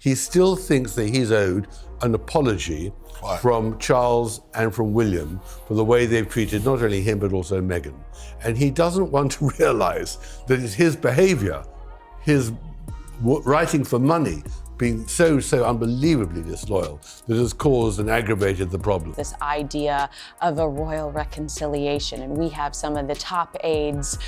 he still thinks that he's owed an apology from Charles and from William for the way they've treated not only him but also Meghan. And he doesn't want to realize that it's his behavior, his writing for money, being so unbelievably disloyal, that has caused and aggravated the problem. This idea of a royal reconciliation, and we have some of the top aides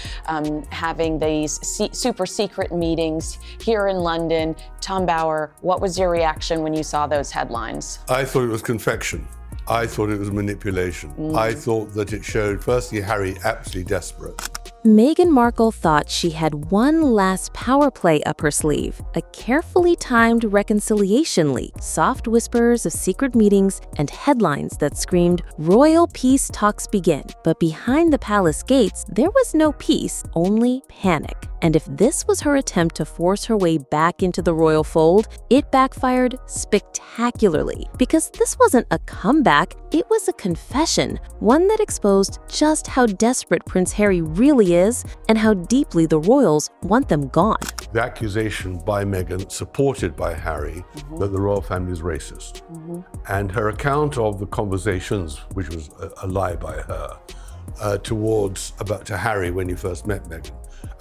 having these super secret meetings here in London. Tom Bower, what was your reaction when you saw those headlines? I thought it was confection. I thought it was manipulation. I thought that it showed, firstly, Harry absolutely desperate. Meghan Markle thought she had one last power play up her sleeve, a carefully timed reconciliation leak, soft whispers of secret meetings, and headlines that screamed, "Royal peace talks begin." But behind the palace gates, there was no peace, only panic. And if this was her attempt to force her way back into the royal fold, it backfired spectacularly. Because this wasn't a comeback, it was a confession, one that exposed just how desperate Prince Harry really is and how deeply the royals want them gone. The accusation by Meghan, supported by Harry, that the royal family is racist. And her account of the conversations, which was a lie by her, to Harry when he first met Meghan,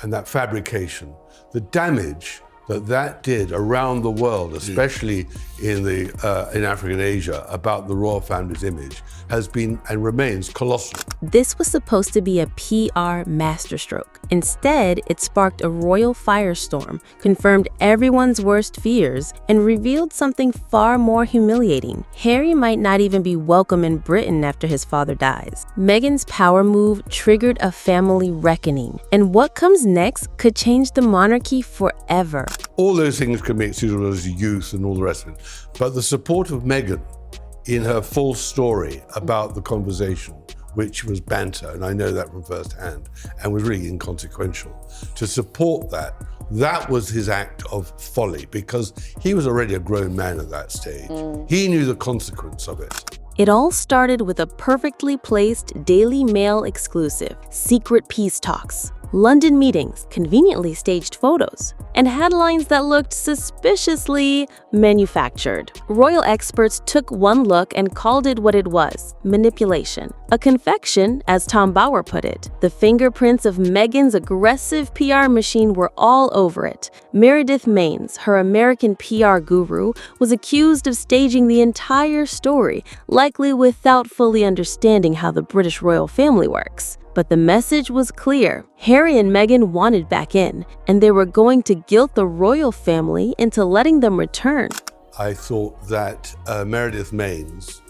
and that fabrication, the damage that did around the world, especially in Africa and Asia, about the royal family's image, has been and remains colossal. This was supposed to be a PR masterstroke. Instead, it sparked a royal firestorm, confirmed everyone's worst fears, and revealed something far more humiliating. Harry might not even be welcome in Britain after his father dies. Meghan's power move triggered a family reckoning, and what comes next could change the monarchy forever. All those things can be excusable as youth and all the rest of it. But the support of Meghan in her full story about the conversation, which was banter, and I know that from first hand, and was really inconsequential, to support that was his act of folly, because he was already a grown man at that stage. He knew the consequence of it. It all started with a perfectly placed Daily Mail exclusive, secret peace talks, London meetings, conveniently staged photos, and headlines that looked suspiciously manufactured. Royal experts took one look and called it what it was: manipulation. A confection, as Tom Bower put it. The fingerprints of Meghan's aggressive PR machine were all over it. Meredith Maines, her American PR guru, was accused of staging the entire story, likely without fully understanding how the British royal family works. But the message was clear. Harry and Meghan wanted back in, and they were going to guilt the royal family into letting them return. I thought that Meredith Maines,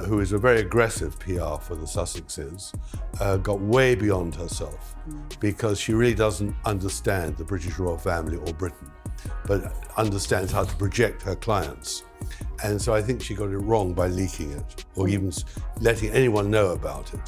who is a very aggressive PR for the Sussexes, got way beyond herself, because she really doesn't understand the British royal family or Britain, but understands how to project her clients. And so I think she got it wrong by leaking it, or even letting anyone know about it.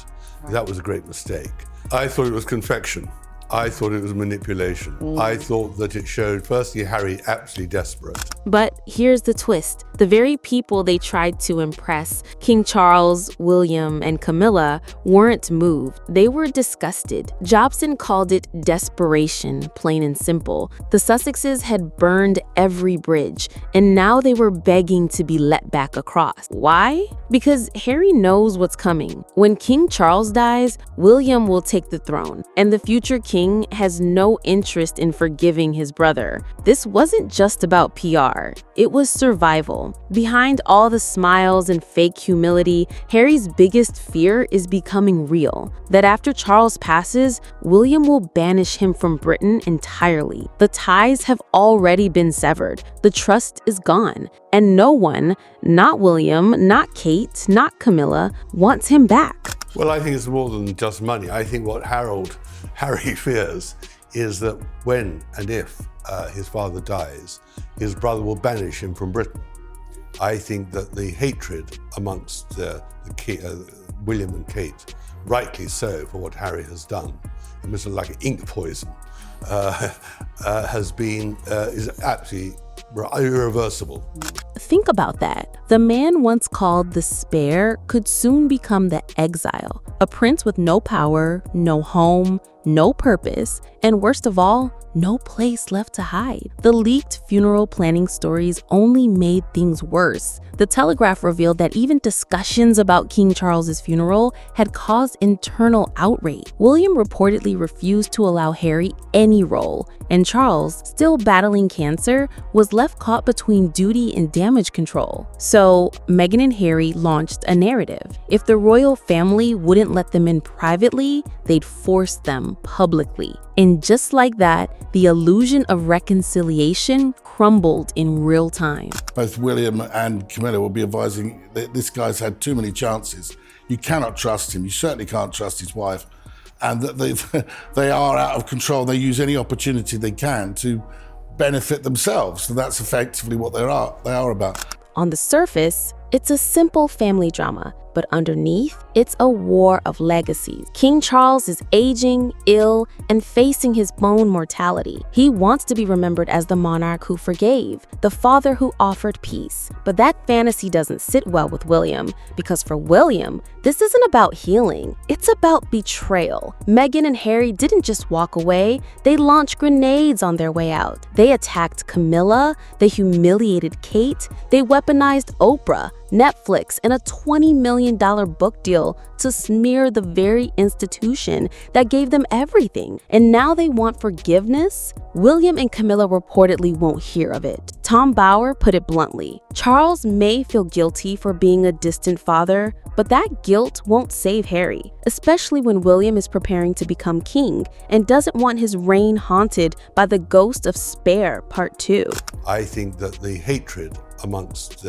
That was a great mistake. I thought it was confection. I thought it was manipulation. I thought that it showed, firstly, Harry absolutely desperate. But here's the twist. The very people they tried to impress, King Charles, William, and Camilla, weren't moved. They were disgusted. Jobson called it desperation, plain and simple. The Sussexes had burned every bridge, and now they were begging to be let back across. Why? Because Harry knows what's coming. When King Charles dies, William will take the throne, and the future king has no interest in forgiving his brother. This wasn't just about PR. It was survival. Behind all the smiles and fake humility, Harry's biggest fear is becoming real. That after Charles passes, William will banish him from Britain entirely. The ties have already been severed. The trust is gone. And no one, not William, not Kate, not Camilla, wants him back. Well, I think it's more than just money. I think what Harry fears is that when and if his father dies, his brother will banish him from Britain. I think that the hatred amongst William and Kate, rightly so for what Harry has done, it was like ink poison, is absolutely irreversible. Think about that. The man once called the spare could soon become the exile. A prince with no power, no home, no purpose, and worst of all, no place left to hide. The leaked funeral planning stories only made things worse. The Telegraph revealed that even discussions about King Charles's funeral had caused internal outrage. William reportedly refused to allow Harry any role, and Charles, still battling cancer, was left caught between duty and damage control. So, Meghan and Harry launched a narrative. If the royal family wouldn't let them in privately, they'd force them publicly. And just like that, the illusion of reconciliation crumbled in real time. Both William and Camilla will be advising that this guy's had too many chances. You cannot trust him. You certainly can't trust his wife. And that they are out of control. They use any opportunity they can to benefit themselves. So that's effectively what they are about. On the surface, it's a simple family drama, but underneath, it's a war of legacies. King Charles is aging, ill, and facing his own mortality. He wants to be remembered as the monarch who forgave, the father who offered peace. But that fantasy doesn't sit well with William, because for William, this isn't about healing, it's about betrayal. Meghan and Harry didn't just walk away, they launched grenades on their way out. They attacked Camilla, they humiliated Kate, they weaponized Oprah, Netflix, and a $20 million book deal to smear the very institution that gave them everything. And now they want forgiveness? William and Camilla reportedly won't hear of it. Tom Bower put it bluntly. Charles may feel guilty for being a distant father, but that guilt won't save Harry, especially when William is preparing to become king and doesn't want his reign haunted by the ghost of Spare Part 2. I think that the hatred amongst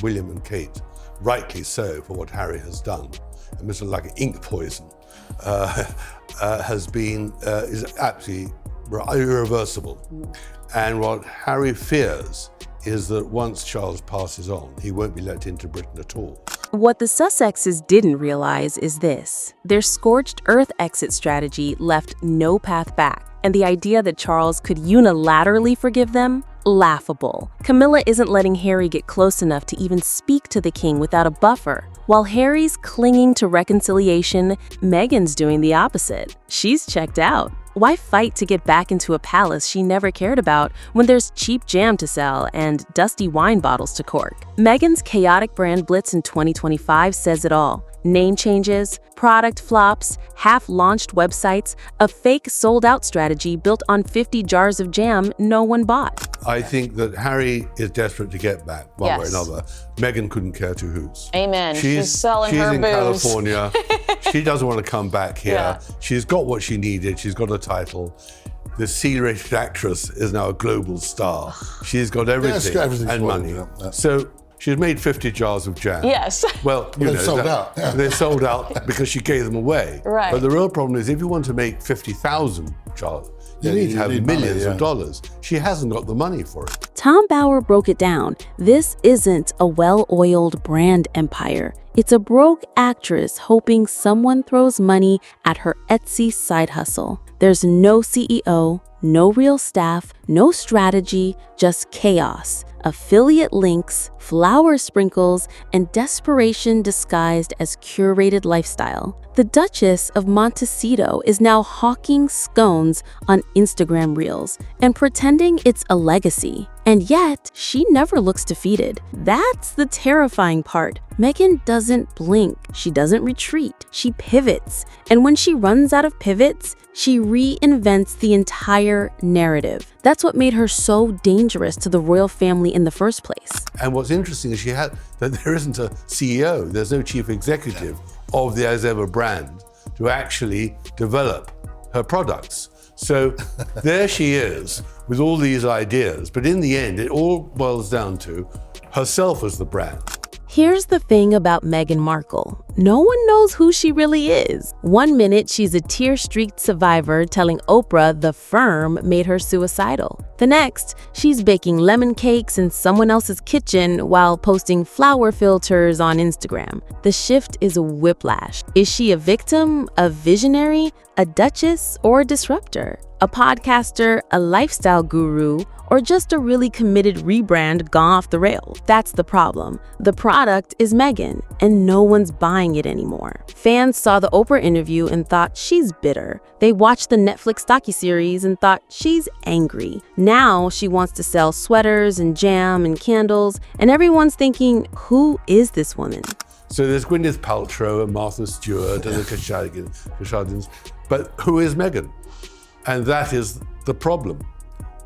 William and Kate, rightly so, for what Harry has done, and Mr. like ink poison, is absolutely irreversible. And what Harry fears is that once Charles passes on, he won't be let into Britain at all. What the Sussexes didn't realize is this: their scorched earth exit strategy left no path back, and the idea that Charles could unilaterally forgive them? Laughable. Camilla isn't letting Harry get close enough to even speak to the king without a buffer. While Harry's clinging to reconciliation, Meghan's doing the opposite. She's checked out. Why fight to get back into a palace she never cared about when there's cheap jam to sell and dusty wine bottles to cork? Meghan's chaotic brand blitz in 2025 says it all. Name changes, product flops, half-launched websites, a fake sold-out strategy built on 50 jars of jam no one bought. I think that Harry is desperate to get back one way or another. Meghan couldn't care two hoots. Amen. She's selling her booze. She's in California. She doesn't want to come back here. Yeah. She's got what she needed. She's got a title. The C-rated actress is now a global star. She's got everything and money. So she's made 50 jars of jam. Yes. Well, they sold out. Yeah. They sold out because she gave them away. Right. But the real problem is if you want to make 50,000 jars, you need to have millions of dollars. She hasn't got the money for it. Tom Bower broke it down. This isn't a well-oiled brand empire. It's a broke actress hoping someone throws money at her Etsy side hustle. There's no CEO, no real staff, no strategy, just chaos. Affiliate links, flower sprinkles, and desperation disguised as curated lifestyle. The Duchess of Montecito is now hawking scones on Instagram Reels and pretending it's a legacy. And yet, she never looks defeated. That's the terrifying part. Meghan doesn't blink. She doesn't retreat. She pivots. And when she runs out of pivots, she reinvents the entire narrative. That's what made her so dangerous to the royal family in the first place. And what's interesting is that there isn't a CEO, there's no chief executive of the As Ever brand to actually develop her products. So there she is with all these ideas, but in the end, it all boils down to herself as the brand. Here's the thing about Meghan Markle. No one knows who she really is. One minute, she's a tear-streaked survivor telling Oprah the firm made her suicidal. The next, she's baking lemon cakes in someone else's kitchen while posting flower filters on Instagram. The shift is a whiplash. Is she a victim, a visionary, a duchess, or a disruptor? A podcaster, a lifestyle guru, or just a really committed rebrand gone off the rails? That's the problem. The product is Meghan, and no one's buying it anymore. Fans saw the Oprah interview and thought she's bitter. They watched the Netflix docuseries and thought she's angry. Now she wants to sell sweaters and jam and candles, and everyone's thinking, who is this woman? So there's Gwyneth Paltrow and Martha Stewart and the Kashadins, but who is Meghan? And that is the problem.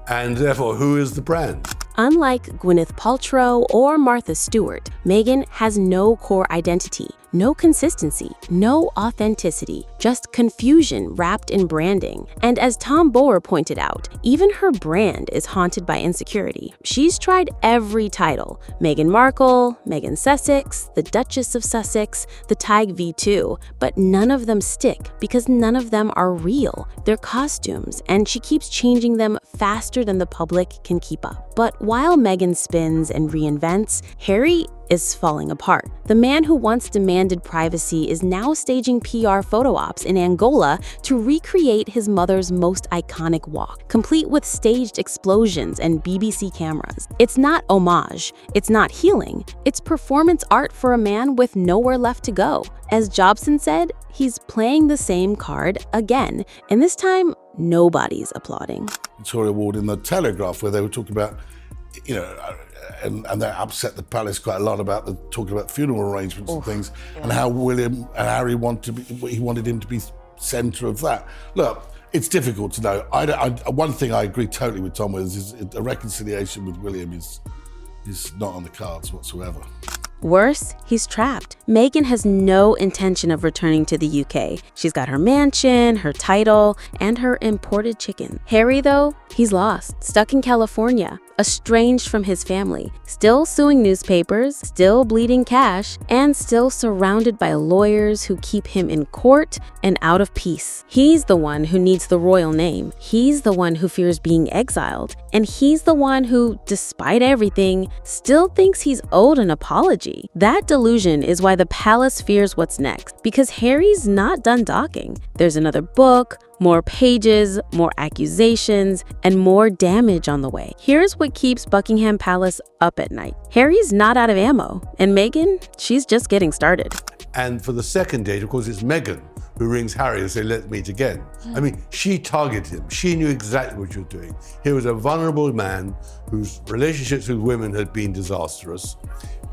And therefore, who is the brand? Unlike Gwyneth Paltrow or Martha Stewart, Meghan has no core identity, no consistency, no authenticity, just confusion wrapped in branding. And as Tom Bower pointed out, even her brand is haunted by insecurity. She's tried every title: Meghan Markle, Meghan Sussex, the Duchess of Sussex, the Tig V2, but none of them stick because none of them are real. They're costumes, and she keeps changing them faster than the public can keep up. But while Meghan spins and reinvents, Harry is falling apart. The man who once demanded privacy is now staging PR photo ops in Angola to recreate his mother's most iconic walk, complete with staged explosions and BBC cameras. It's not homage, it's not healing, it's performance art for a man with nowhere left to go. As Jobson said, he's playing the same card again, and this time, nobody's applauding. Victoria Award in the Telegraph, where they were talking about, and that upset the palace quite a lot about talking about funeral arrangements and things, and how William and Harry wanted him to be centre of that. Look, it's difficult to know. One thing I agree totally with Tom with is a reconciliation with William is not on the cards whatsoever. Worse, he's trapped. Meghan has no intention of returning to the UK. She's got her mansion, her title, and her imported chicken. Harry, though, he's lost, stuck in California, estranged from his family, still suing newspapers, still bleeding cash, and still surrounded by lawyers who keep him in court and out of peace. He's the one who needs the royal name. He's the one who fears being exiled. And he's the one who, despite everything, still thinks he's owed an apology. That delusion is why the palace fears what's next, because Harry's not done talking. There's another book, more pages, more accusations, and more damage on the way. Here's what keeps Buckingham Palace up at night. Harry's not out of ammo, and Meghan, she's just getting started. And for the second date, of course, it's Meghan who rings Harry and says, let's meet again. I mean, she targeted him. She knew exactly what she was doing. He was a vulnerable man whose relationships with women had been disastrous,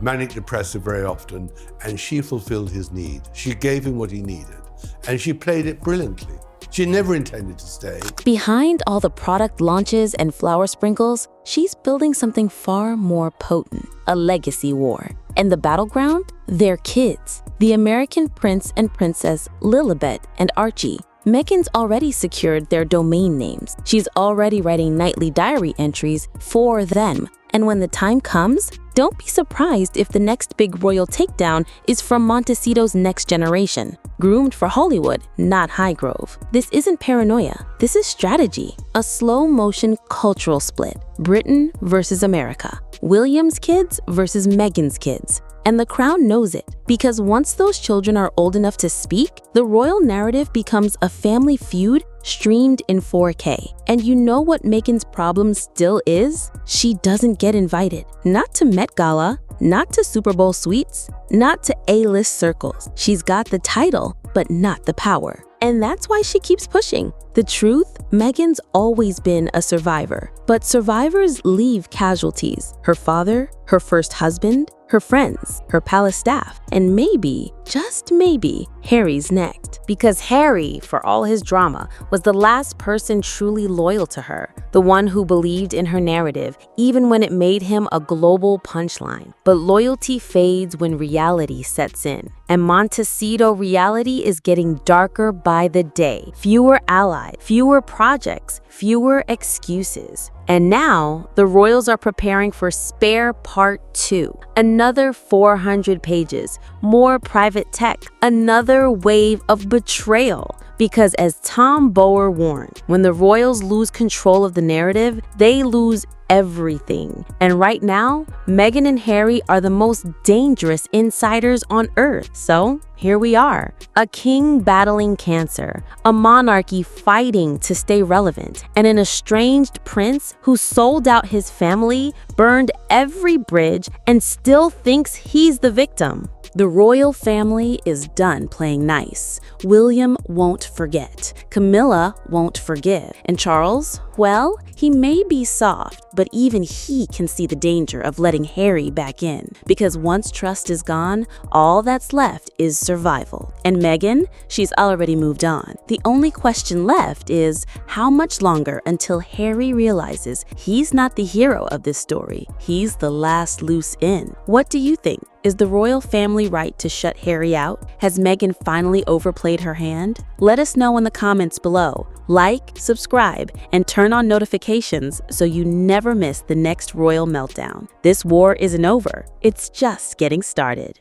manic depressive very often, and she fulfilled his need. She gave him what he needed, and she played it brilliantly. She never intended to stay. Behind all the product launches and flower sprinkles, she's building something far more potent, a legacy war. And the battleground? Their kids. The American Prince and Princess Lilibet and Archie. Meghan's already secured their domain names. She's already writing nightly diary entries for them. And when the time comes, don't be surprised if the next big royal takedown is from Montecito's next generation. Groomed for Hollywood, not Highgrove. This isn't paranoia. This is strategy. A slow-motion cultural split. Britain versus America. William's kids versus Meghan's kids. And the crown knows it, because once those children are old enough to speak, the royal narrative becomes a family feud streamed in 4K. And you know what Meghan's problem still is? She doesn't get invited. Not to Met Gala, not to Super Bowl suites, not to A-list circles. She's got the title, but not the power. And that's why she keeps pushing. The truth, Meghan's always been a survivor. But survivors leave casualties. Her father, her first husband, her friends, her palace staff, and maybe, just maybe, Harry's next. Because Harry, for all his drama, was the last person truly loyal to her, the one who believed in her narrative, even when it made him a global punchline. But loyalty fades when reality sets in. And Montecito reality is getting darker by the day. Fewer allies, fewer projects, fewer excuses. And now, the royals are preparing for Spare Part 2. Another 400 pages, more private tech, another wave of betrayal. Because as Tom Bower warned, when the royals lose control of the narrative, they lose everything. And right now, Meghan and Harry are the most dangerous insiders on earth. So here we are, a king battling cancer, a monarchy fighting to stay relevant, and an estranged prince who sold out his family, burned every bridge, and still thinks he's the victim. The royal family is done playing nice. William won't forget. Camilla won't forgive. And Charles, well, he may be soft, but even he can see the danger of letting Harry back in. Because once trust is gone, all that's left is survival. And Meghan, she's already moved on. The only question left is how much longer until Harry realizes he's not the hero of this story. He's the last loose end. What do you think? Is the royal family right to shut Harry out? Has Meghan finally overplayed her hand? Let us know in the comments below. Like, subscribe, and turn on notifications so you never miss the next royal meltdown. This war isn't over. It's just getting started.